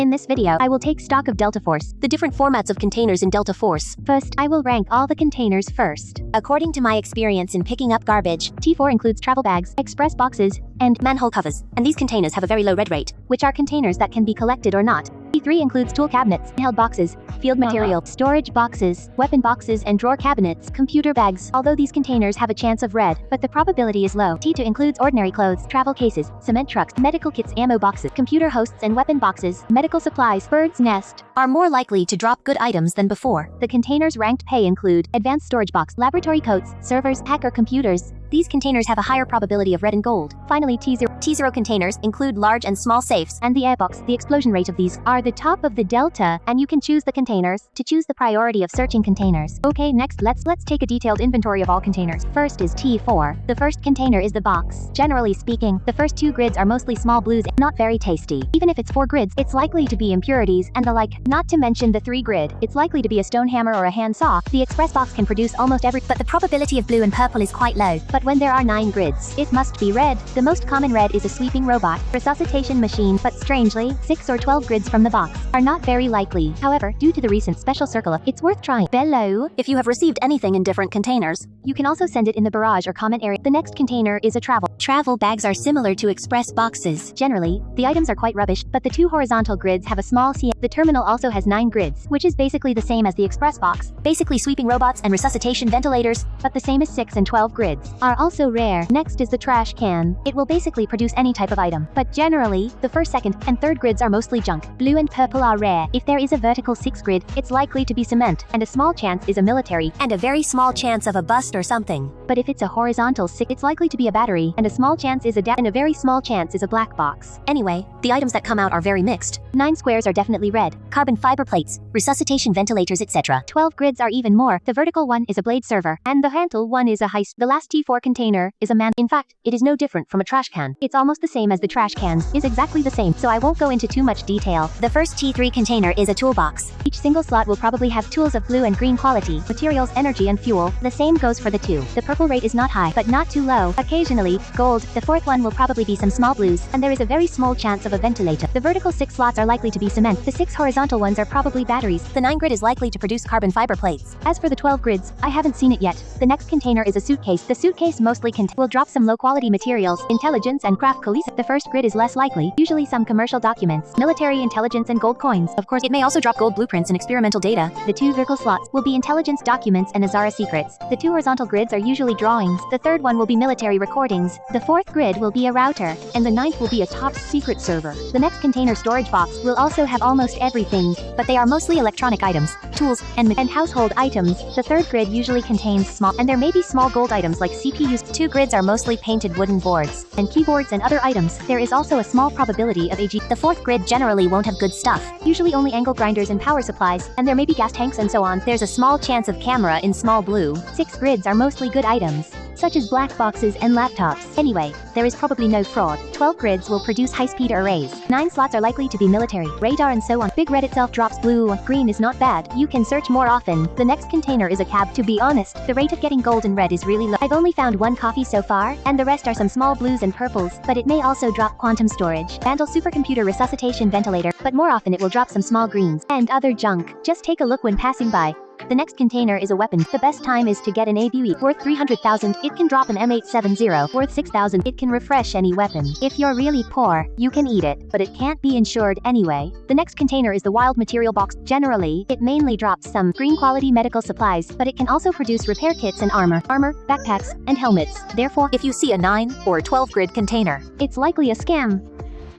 In this video, I will take stock of Delta Force, the different formats of containers in Delta Force. First, I will rank all the containers first. According to my experience in picking up garbage, T4 includes travel bags, express boxes, and manhole covers, and these containers have a very low red rate, which are containers that can be collected or not. T3 includes tool cabinets, held boxes, field material, storage boxes, weapon boxes and drawer cabinets, computer bags, although these containers have a chance of red, but the probability is low. T2 includes ordinary clothes, travel cases, cement trucks, medical kits, ammo boxes, computer hosts and weapon boxes, medical supplies, bird's nest, are more likely to drop good items than before. The containers ranked pay include advanced storage box, laboratory coats, servers, hacker computers. These containers have a higher probability of red and gold. Finally, T0 containers include large and small safes, and the airbox, the explosion rate of these, are the top of the delta, and you can choose the containers to choose the priority of searching containers. Okay, next let's take a detailed inventory of all containers. First is T4. The first container is the box. Generally speaking, the first 2 grids are mostly small blues, not very tasty. Even if it's 4 grids, it's likely to be impurities and the like, not to mention the 3 grid. It's likely to be a stone hammer or a hand saw. The express box can produce almost every, but the probability of blue and purple is quite low. But when there are 9 grids, it must be red. The most common red is a sweeping robot, resuscitation machine, but strangely, 6 or 12 grids from the box are not very likely. However, due to the recent special circular, it's worth trying. Below, if you have received anything in different containers, you can also send it in the barrage or comment area. The next container is a travel bags are similar to express boxes. Generally, the items are quite rubbish, but the 2 horizontal grids have a small CM. The terminal also has 9 grids, which is basically the same as the express box. Basically sweeping robots and resuscitation ventilators, but the same as 6 and 12 grids, are also rare. Next is the trash can. It will basically produce any type of item, but generally, the first, second, and third grids are mostly junk. Blue and purple are rare. If there is a vertical 6 grid, it's likely to be cement, and a small chance is a military, and a very small chance of a bust or something. But if it's a horizontal 6, it's likely to be a battery, and a small chance is and a very small chance is a black box. Anyway, the items that come out are very mixed. 9 squares are definitely red, carbon fiber plates, resuscitation ventilators, etc. 12 grids are even more. The vertical one is a blade server, and the horizontal one is a heist. The last T4 container is a man. In fact, it is no different from a trash can. It's almost the same as the trash cans, is exactly the same, so I won't go into too much detail. The first T3 container is a toolbox. Each single slot will probably have tools of blue and green quality, materials, energy, and fuel. The same goes for the 2. The purple rate is not high, but not too low. Occasionally, gold. The 4th one will probably be some small blues, and there is a very small chance of a ventilator. The vertical 6 slots are likely to be cement. The 6 horizontal ones are probably batteries. The 9 grid is likely to produce carbon fiber plates. As for the 12 grids, I haven't seen it yet. The next container is a suitcase. The suitcase mostly will drop some low-quality materials, intelligence, and craft cohesive. The first grid is less likely, usually some commercial documents, military intelligence, and gold coins. Of course, it may also drop gold blueprints and experimental data. The 2 vertical slots will be intelligence documents and Azara secrets. The 2 horizontal grids are usually drawings. The 3rd one will be military recordings. The 4th grid will be a router, and the 9th will be a top secret server. The next container storage box will also have almost everything, but they are mostly electronic items, tools, and household items. The 3rd grid usually contains small, and there may be small gold items like CPUs. 2 grids are mostly painted wooden boards, and keyboards and other items. There is also a small probability of AG. The 4th grid generally won't have good stuff, usually only angle grinders and power supplies, and there may be gas tanks and so on. There's a small chance of camera in small blue. 6 grids are mostly good items, such as black boxes and laptops. Anyway, there is probably no fraud. 12 grids will produce high-speed arrays. 9 slots are likely to be military, radar, and so on. Big red itself drops blue. Green is not bad. You can search more often. The next container is a cab. To be honest, the rate of getting gold and red is really low. I've only found 1 coffee so far, and the rest are some small blues and purples, but it may also drop quantum storage, Vandal supercomputer resuscitation ventilator, but more often it will drop some small greens, and other junk. Just take a look when passing by. The next container is a weapon. The best time is to get an ABUE worth 300,000. It can drop an M870 worth 6,000. It can refresh any weapon. If you're really poor, you can eat it, but it can't be insured anyway. The next container is the wild material box. Generally, it mainly drops some green quality medical supplies, but it can also produce repair kits and armor, backpacks, and helmets. Therefore, if you see a 9 or 12 grid container, it's likely a scam.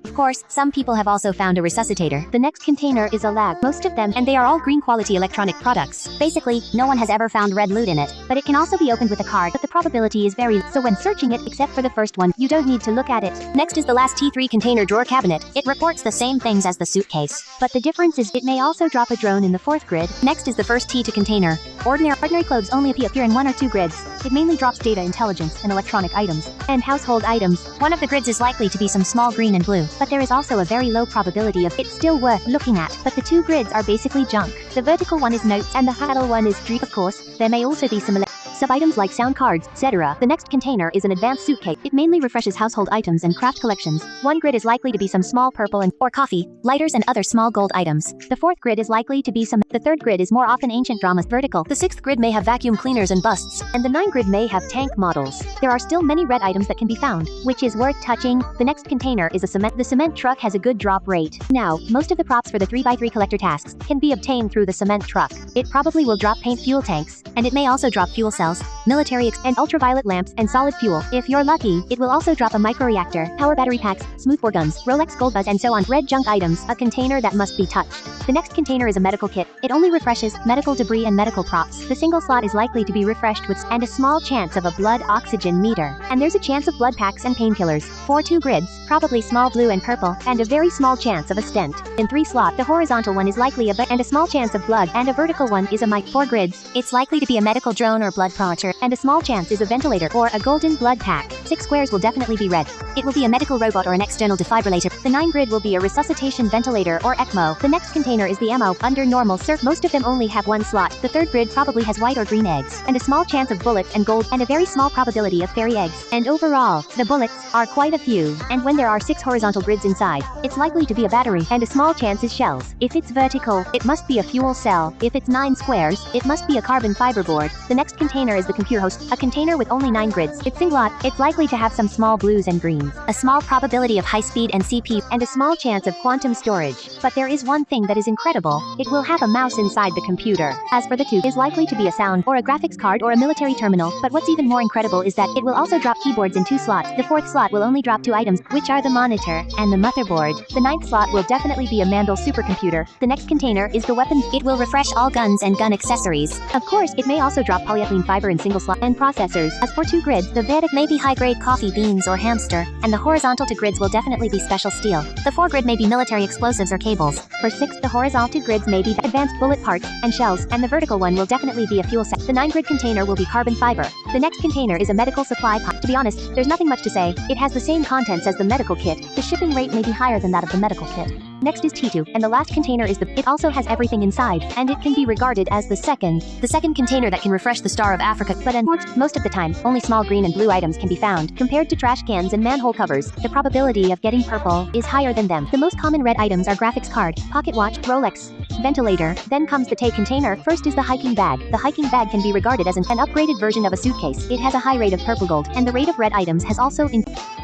Of course, some people have also found a resuscitator. The next container is a lab. Most of them, and they are all green quality electronic products. Basically, no one has ever found red loot in it, but it can also be opened with a card, but the probability is very low. So when searching it, except for the first one, you don't need to look at it. Next is the last T3 container drawer cabinet. It reports the same things as the suitcase, but the difference is it may also drop a drone in the 4th grid. Next is the first T2 container. Ordinary clothes only appear in 1 or 2 grids. It mainly drops data, intelligence, and electronic items, and household items. One of the grids is likely to be some small green and blue, but there is also a very low probability of it's still worth looking at. But the 2 grids are basically junk. The vertical one is notes, and the horizontal one is dream. Of course, there may also be some sub-items like sound cards, etc. The next container is an advanced suitcase. It mainly refreshes household items and craft collections. One grid is likely to be some small purple or coffee, lighters and other small gold items. The fourth grid is likely to be some. The third grid is more often ancient dramas vertical. The sixth grid may have vacuum cleaners and busts. And the ninth grid may have tank models. There are still many red items that can be found, which is worth touching. The next container is a cement. The cement truck has a good drop rate. Now, most of the props for the 3x3 collector tasks can be obtained through the cement truck. It probably will drop paint fuel tanks, and it may also drop fuel cells, military and ultraviolet lamps, and solid fuel. If you're lucky, it will also drop a microreactor, power battery packs, smoothbore guns, Rolex gold buzz, and so on. Red junk items, a container that must be touched. The next container is a medical kit. It only refreshes medical debris and medical props. The single slot is likely to be refreshed with and a small chance of a blood oxygen meter. And there's a chance of blood packs and painkillers. For 2 grids, probably small blue and purple, and a very small chance of a stent. In 3 slot, the horizontal one is likely and a small chance of blood, and a vertical one is a mic. 4 grids, it's likely to be a medical drone or blood monitor, and a small chance is a ventilator or a golden blood pack. 6 squares will definitely be red. It will be a medical robot or an external defibrillator. The 9 grid will be a resuscitation ventilator or ECMO. The next container is the ammo. Under normal surf, most of them only have 1 slot. The 3rd grid probably has white or green eggs, and a small chance of bullets and gold, and a very small probability of fairy eggs. And overall, the bullets are quite a few. And when there are 6 horizontal grids inside, it's likely to be a battery, and a small chance is shells. If it's vertical, it must be a fuel cell. If it's 9 squares, it must be a carbon fiber board. The next container is the computer host, a container with only 9 grids. It's single lot. It's likely to have some small blues and greens, a small probability of high speed and CP, and a small chance of quantum storage. But there is one thing that is incredible. It will have a mouse inside the computer. As for the 2, is likely to be a sound or a graphics card or a military terminal. But what's even more incredible is that it will also drop keyboards in 2 slots. The 4th slot will only drop 2 items, which are the monitor and the motherboard. The 9th slot will definitely be a Mandel supercomputer. The next container is the weapon. It will refresh all guns and gun accessories. Of course, it may also drop polyethylene fiber in single slot and processors. As for 2 grids, the Vedic may be high-grade coffee beans or hamster, and the horizontal 2 grids will definitely be special steel. The 4 grid may be military explosives or cables. For 6, the horizontal 2 grids may be advanced bullet parts and shells, and the vertical one will definitely be a fuel cell. The 9 grid container will be carbon fiber. The next container is a medical supply pot. To be honest, there's nothing much to say. It has the same contents as the medical kit. The shipping rate may be higher than that of the medical kit. Next is T2, and the last container is it also has everything inside, and it can be regarded as the second container that can refresh the Star of Africa, but most of the time, only small green and blue items can be found. Compared to trash cans and manhole covers, the probability of getting purple is higher than them. The most common red items are graphics card, pocket watch, Rolex, ventilator, then comes the take container. First is the hiking bag. The hiking bag can be regarded as an upgraded version of a suitcase. It has a high rate of purple gold, and the rate of red items has also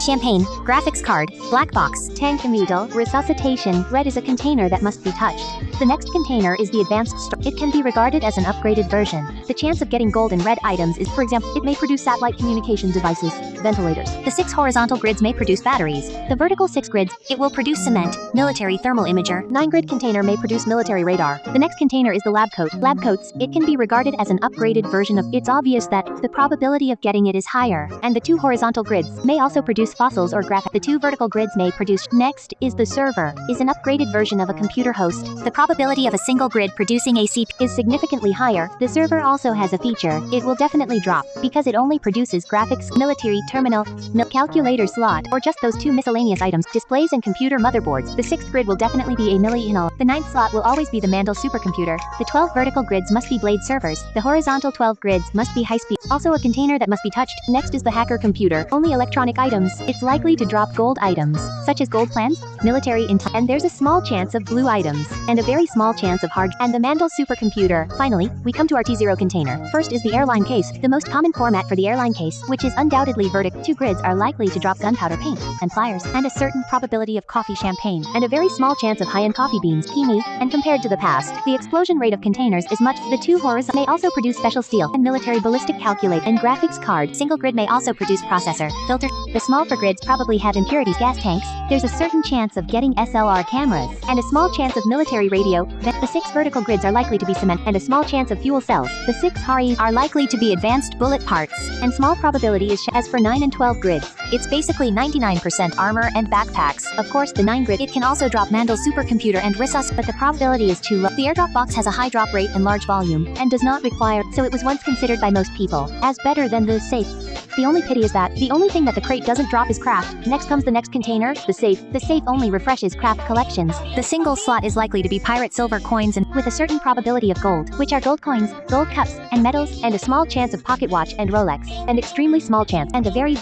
champagne, graphics card, black box, tank needle, resuscitation. Red is a container that must be touched. The next container is the advanced store. It can be regarded as an upgraded version. The chance of getting gold and red items is, for example, it may produce satellite communication devices, ventilators. The 6 horizontal grids may produce batteries. The vertical 6 grids, it will produce cement, military thermal imager. 9 grid container may produce military radar. The next container is the lab coat. Lab coats, it can be regarded as an upgraded version of. It's obvious that the probability of getting it is higher. And the 2 horizontal grids may also produce fossils or graphics. The 2 vertical grids may produce. Next is the server, is an upgraded version of a computer host. The probability of a single grid producing a CPU is significantly higher. The server also has a feature. It will definitely drop because it only produces graphics, military terminal, calculator slot, or just those 2 miscellaneous items, displays and computer motherboards. The 6th grid will definitely be a millennial. The 9th slot will always be the Mandel supercomputer. The 12 vertical grids must be blade servers. The horizontal 12 grids must be high speed. Also a container that must be touched. Next is the hacker computer. Only electronic items. It's likely to drop gold items, such as gold plans, military intel, and there's a small chance of blue items, and a very small chance of hard, and the Mandel supercomputer. Finally, we come to our T0 container. First is the airline case, the most common format for the airline case, which is undoubtedly vertical. 2 grids are likely to drop gunpowder paint, and pliers, and a certain probability of coffee champagne, and a very small chance of high-end coffee beans, kimi, and compared to the past, the explosion rate of containers is much. The 2 horizontal may also produce special steel, and military ballistic calculate, and graphics card. Single grid may also produce processor, filter. The small for grids probably have impurities gas tanks. There's a certain chance of getting SLR cameras, and a small chance of military radio. The 6 vertical grids are likely to be cement, and a small chance of fuel cells. The 6 HARIs are likely to be advanced bullet parts, and small probability is as for 9 and 12 grids. It's basically 99% armor and backpacks. Of course, the 9 grid, it can also drop Mandel supercomputer and Rissus, but the probability is too low. The airdrop box has a high drop rate and large volume, and does not require, so it was once considered by most people as better than the safe. The only pity is that the only thing that the crate doesn't drop is craft. Next comes the next container, the safe. The safe only refreshes craft collections. The single slot is likely to be pirate silver coins and with a certain probability of gold, which are gold coins, gold cups, and medals, and a small chance of pocket watch and Rolex, an extremely small chance, and a very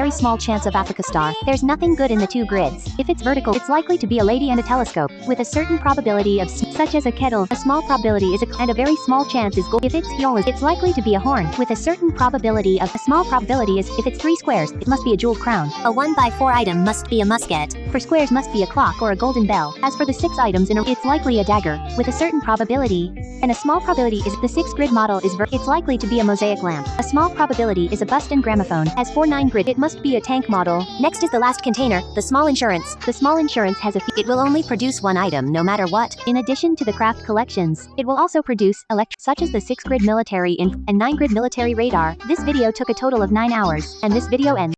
small chance of Africa Star. There's nothing good in the 2 grids. If it's vertical, it's likely to be a lady and a telescope, with a certain probability of such as a kettle. A small probability is and a very small chance is gold. If it's yours, it's likely to be a horn, with a certain probability of a small probability is if it's 3 squares, it must be a jeweled crown. A 1x4 item must be a musket. For squares must be a clock or a golden bell. As for the 6 items in a, it's likely a dagger, with a certain probability. And a small probability is the 6 grid model is it's likely to be a mosaic lamp. A small probability is a bust and gramophone. As for 9 grid, it must be a tank model. Next is the last container, the small insurance. The small insurance has it will only produce 1 item no matter what. In addition to the craft collections, it will also produce such as the 6 grid military and 9 grid military radar. This video took a total of 9 hours, and this video ends.